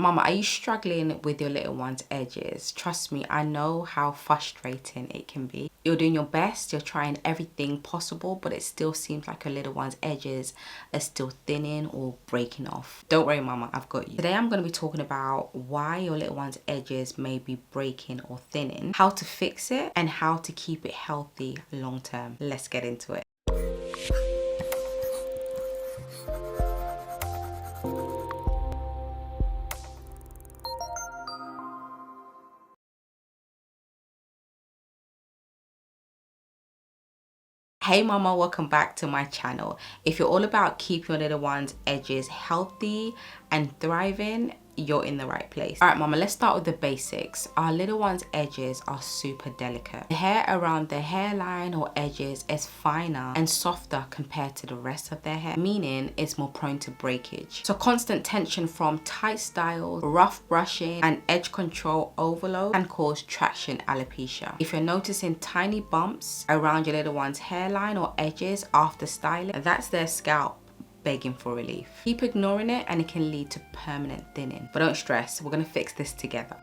Mama, are you struggling with your little one's edges? Trust me, I know how frustrating it can be. You're doing your best, you're trying everything possible, but it still seems like your little one's edges are still thinning or breaking off. Don't worry, Mama, I've got you. Today I'm going to be talking about why your little one's edges may be breaking or thinning, how to fix it, and how to keep it healthy long term. Let's get into it. Hey mama, welcome back to my channel. If you're all about keeping your little one's edges healthy and thriving, you're in the right place. All right mama, let's start with the basics. Our little one's edges are super delicate. The hair around the hairline or edges is finer and softer compared to the rest of their hair, meaning it's more prone to breakage. So constant tension from tight styles, rough brushing, and edge control overload can cause traction alopecia. If you're noticing tiny bumps around your little one's hairline or edges after styling, that's their scalp begging for relief. Keep ignoring it and it can lead to permanent thinning. But don't stress, we're gonna fix this together.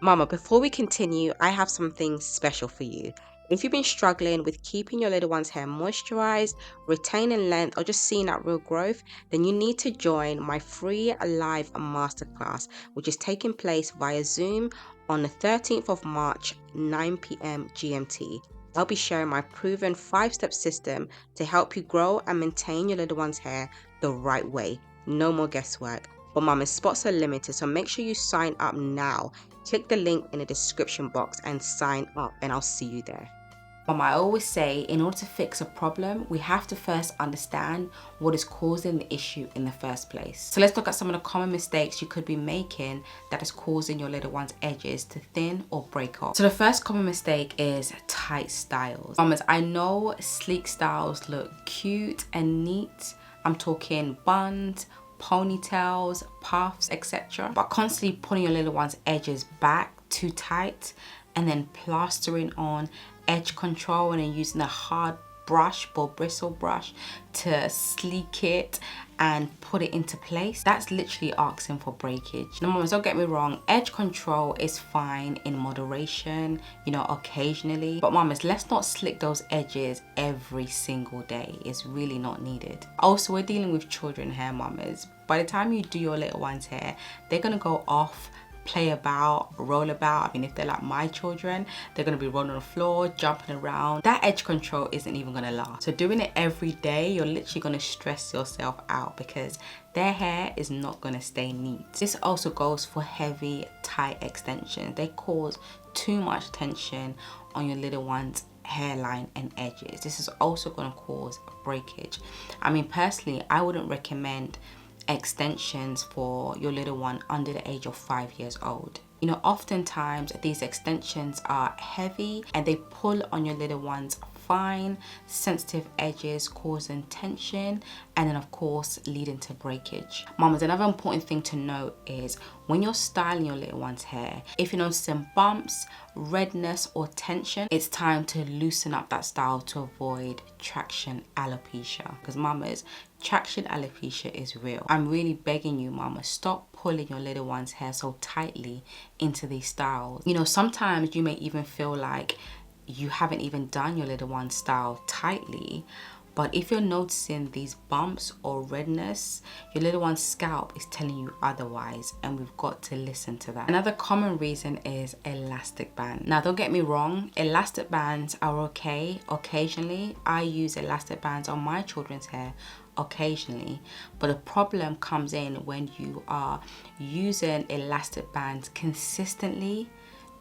Mama, before we continue, I have something special for you. If you've been struggling with keeping your little one's hair moisturized, retaining length, or just seeing that real growth, then you need to join my free live masterclass, which is taking place via Zoom on the 13th of March, 9 p.m. GMT. I'll be sharing my proven 5-step system to help you grow and maintain your little one's hair the right way. No more guesswork. But mama, spots are limited, so make sure you sign up now. Click the link in the description box and sign up, and I'll see you there. Mama, I always say in order to fix a problem, we have to first understand what is causing the issue in the first place. So let's look at some of the common mistakes you could be making that is causing your little one's edges to thin or break off. So the first common mistake is tight styles. Mamas, I know sleek styles look cute and neat. I'm talking buns, ponytails, puffs, etc. But constantly putting your little one's edges back too tight and then plastering on edge control and then using a hard brush or bristle brush to sleek it and put it into place, that's literally asking for breakage. Now mamas, don't get me wrong, edge control is fine in moderation, you know, occasionally, but mamas, let's not slick those edges every single day. It's really not needed. Also, we're dealing with children hair, mamas. By the time you do your little one's hair, they're gonna go off, play about, roll about. I mean, if they're like my children, they're gonna be rolling on the floor, jumping around. That edge control isn't even gonna last. So doing it every day, you're literally gonna stress yourself out because their hair is not gonna stay neat. This also goes for heavy, tight extensions. They cause too much tension on your little one's hairline and edges. This is also gonna cause breakage. I mean, personally, I wouldn't recommend extensions for your little one under the age of 5 years old. You know, oftentimes these extensions are heavy and they pull on your little one's fine, sensitive edges, causing tension and then of course leading to breakage. Mamas, another important thing to note is when you're styling your little one's hair, if you notice some bumps, redness or tension, it's time to loosen up that style to avoid traction alopecia. Because mamas, traction alopecia is real. I'm really begging you, mama, stop pulling your little one's hair so tightly into these styles. You know, sometimes you may even feel like you haven't even done your little one's style tightly, but if you're noticing these bumps or redness, your little one's scalp is telling you otherwise, and we've got to listen to that. Another common reason is elastic band. Now, don't get me wrong, elastic bands are okay occasionally. I use elastic bands on my children's hair occasionally, but the problem comes in when you are using elastic bands consistently,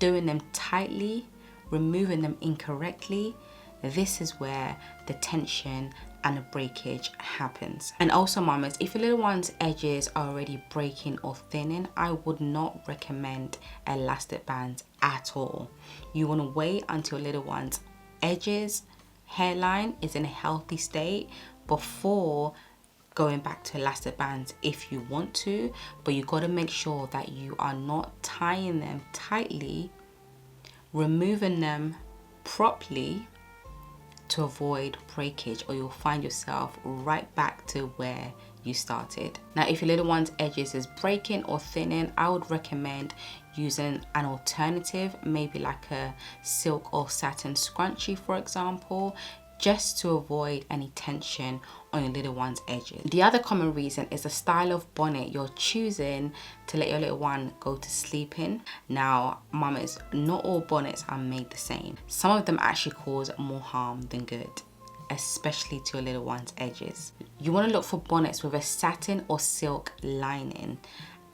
doing them tightly, removing them incorrectly. This is where the tension and the breakage happens. And also mamas, if your little one's edges are already breaking or thinning, I would not recommend elastic bands at all. You want to wait until your little one's edges, hairline is in a healthy state before going back to elastic bands if you want to, but you got to make sure that you are not tying them tightly, removing them properly to avoid breakage, or you'll find yourself right back to where you started. Now, if your little one's edges is breaking or thinning, I would recommend using an alternative, maybe like a silk or satin scrunchie, for example, just to avoid any tension on your little one's edges. The other common reason is the style of bonnet you're choosing to let your little one go to sleep in. Now, mamas, not all bonnets are made the same. Some of them actually cause more harm than good, especially to your little one's edges. You want to look for bonnets with a satin or silk lining,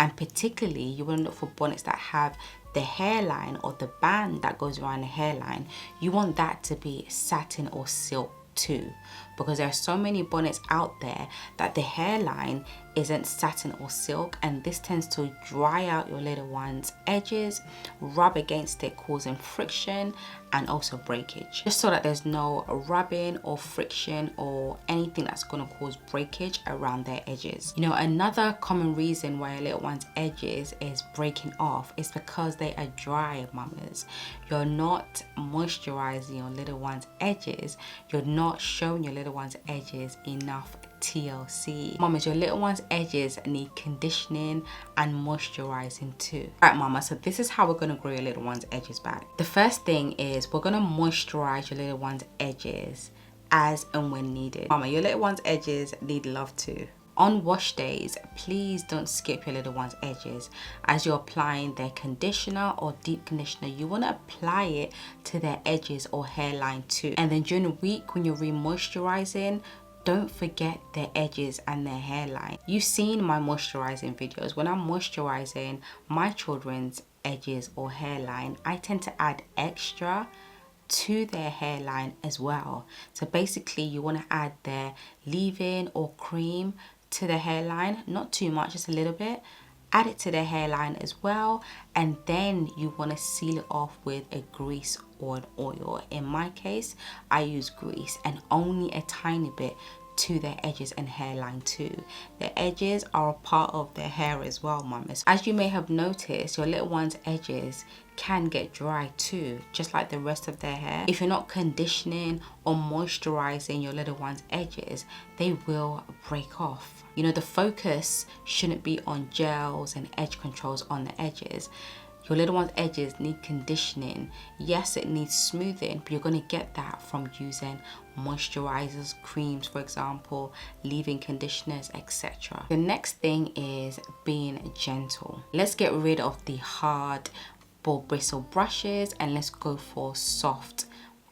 and particularly you want to look for bonnets that have the hairline or the band that goes around the hairline. You want that to be satin or silk too, because there are so many bonnets out there that the hairline isn't satin or silk, and this tends to dry out your little one's edges, rub against it, causing friction and also breakage. Just so that there's no rubbing or friction or anything that's going to cause breakage around their edges. You know, another common reason why your little one's edges is breaking off is because they are dry, mamas. You're not moisturizing your little one's edges. You're not showing your little one's edges enough TLC. Mamas, your little one's edges need conditioning and moisturizing too. Alright, mama, so this is how we're going to grow your little one's edges back. The first thing is we're going to moisturize your little one's edges as and when needed. Mama, your little one's edges need love too. On wash days, please don't skip your little one's edges. As you're applying their conditioner or deep conditioner, you want to apply it to their edges or hairline too. And then during the week when you're re-moisturizing, don't forget their edges and their hairline. You've seen my moisturizing videos. When I'm moisturizing my children's edges or hairline, I tend to add extra to their hairline as well. So basically you want to add their leave-in or cream to the hairline, not too much, just a little bit. Add it to their hairline as well, and then you want to seal it off with a grease or an oil. In my case, I use grease, and only a tiny bit to their edges and hairline too. The edges are a part of their hair as well, mamas. As you may have noticed, your little one's edges can get dry too, just like the rest of their hair. If you're not conditioning or moisturizing your little one's edges, they will break off. You know, the focus shouldn't be on gels and edge controls on the edges. Your little one's edges need conditioning. Yes, it needs smoothing, but you're going to get that from using moisturizers, creams, for example, leave-in conditioners, etc. The next thing is being gentle. Let's get rid of the hard ball bristle brushes and let's go for soft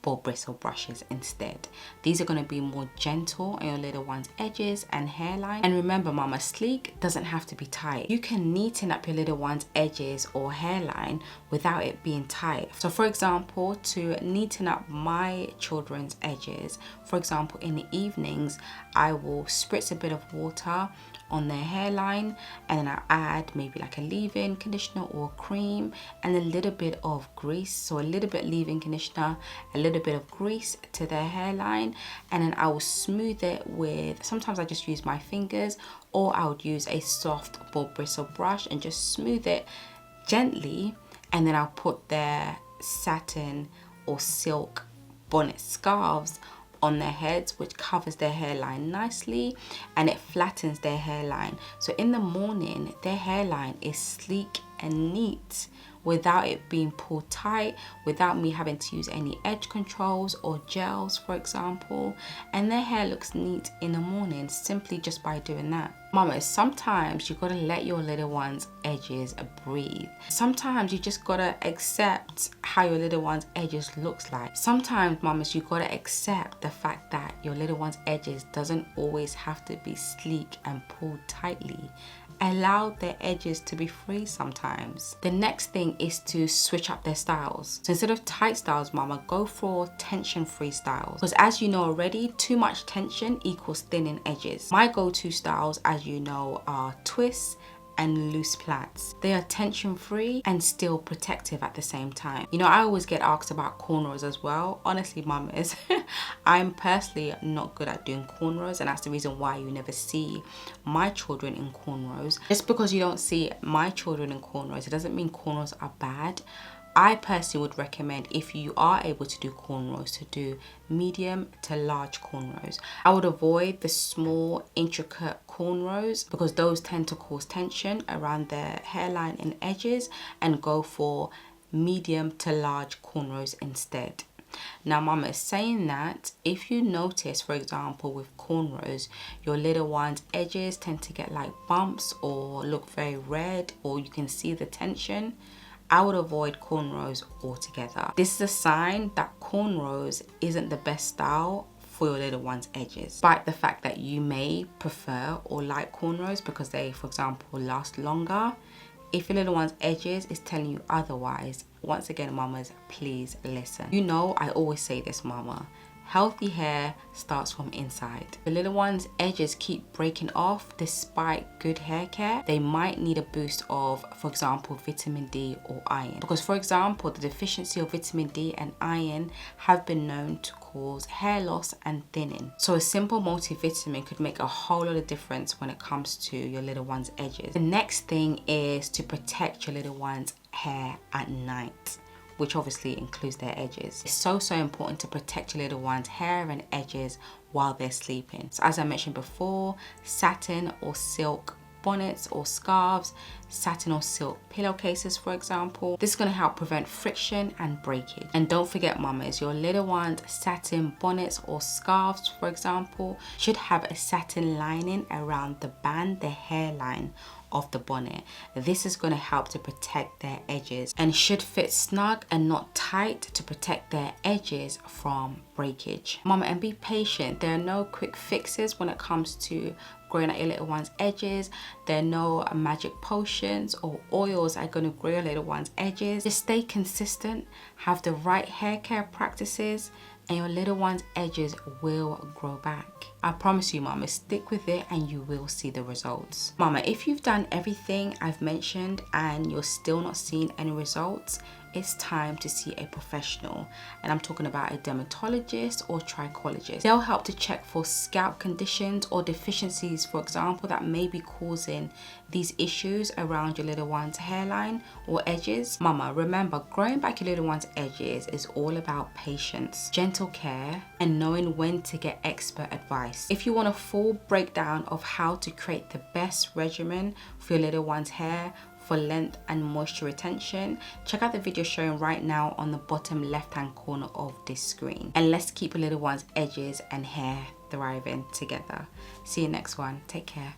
ball bristle brushes instead. These are going to be more gentle on your little one's edges and hairline. And remember, mama, sleek doesn't have to be tight. You can neaten up your little one's edges or hairline without it being tight. So for example, to neaten up my children's edges, for example, in the evenings, I will spritz a bit of water on their hairline, and then I add maybe like a leave-in conditioner or cream and a little bit of grease. So a little bit leave-in conditioner, a little bit of grease to their hairline, and then I will smooth it with, sometimes I just use my fingers, or I would use a soft ball bristle brush and just smooth it gently, and then I'll put their satin or silk bonnet scarves on their heads, which covers their hairline nicely and it flattens their hairline. So in the morning, their hairline is sleek and neat without it being pulled tight, without me having to use any edge controls or gels, for example. And their hair looks neat in the morning simply just by doing that. Mamas, sometimes you gotta let your little one's edges breathe. Sometimes you just gotta accept how your little one's edges looks like. Sometimes, mamas, you gotta accept the fact that your little one's edges doesn't always have to be sleek and pulled tightly. Allow their edges to be free sometimes. The next thing is to switch up their styles. So instead of tight styles, mama, go for tension-free styles. Because as you know already, too much tension equals thinning edges. My go-to styles, as you know, are twists and loose plaits. They are tension free and still protective at the same time. You know, I always get asked about cornrows as well. Honestly, mamas, I'm personally not good at doing cornrows, and that's the reason why you never see my children in cornrows. Just because you don't see my children in cornrows, it doesn't mean cornrows are bad. I personally would recommend, if you are able to do cornrows, to do medium to large cornrows. I would avoid the small intricate cornrows because those tend to cause tension around the hairline and edges, and go for medium to large cornrows instead. Now mama is saying that if you notice, for example, with cornrows, your little one's edges tend to get like bumps or look very red, or you can see the tension, I would avoid cornrows altogether. This is a sign that cornrows isn't the best style for your little one's edges. Despite the fact that you may prefer or like cornrows because they, for example, last longer, if your little one's edges is telling you otherwise, once again, mamas, please listen. You know, I always say this, mama, healthy hair starts from inside. The little one's edges keep breaking off despite good hair care. They might need a boost of, for example, vitamin D or iron. Because, for example, the deficiency of vitamin D and iron have been known to cause hair loss and thinning. So a simple multivitamin could make a whole lot of difference when it comes to your little one's edges. The next thing is to protect your little one's hair at night, which obviously includes their edges. It's so important to protect your little one's hair and edges while they're sleeping. So as I mentioned before, satin or silk bonnets or scarves, satin or silk pillowcases, for example. This is going to help prevent friction and breakage. And don't forget, mamas, your little one's satin bonnets or scarves, for example, should have a satin lining around the band, the hairline of the bonnet. This is going to help to protect their edges and should fit snug and not tight to protect their edges from breakage. Mama, and be patient. There are no quick fixes when it comes to growing out your little one's edges. There are no magic potions or oils that are going to grow your little one's edges. Just stay consistent, have the right hair care practices, and your little one's edges will grow back. I promise you, mama, stick with it and you will see the results. Mama, if you've done everything I've mentioned and you're still not seeing any results, it's time to see a professional. And I'm talking about a dermatologist or trichologist. They'll help to check for scalp conditions or deficiencies, for example, that may be causing these issues around your little one's hairline or edges. Mama, remember, growing back your little one's edges is all about patience, gentle care, and knowing when to get expert advice. If you want a full breakdown of how to create the best regimen for your little one's hair, for length and moisture retention, check out the video showing right now on the bottom left hand corner of this screen. And let's keep your little one's edges and hair thriving together. See you next one. Take care.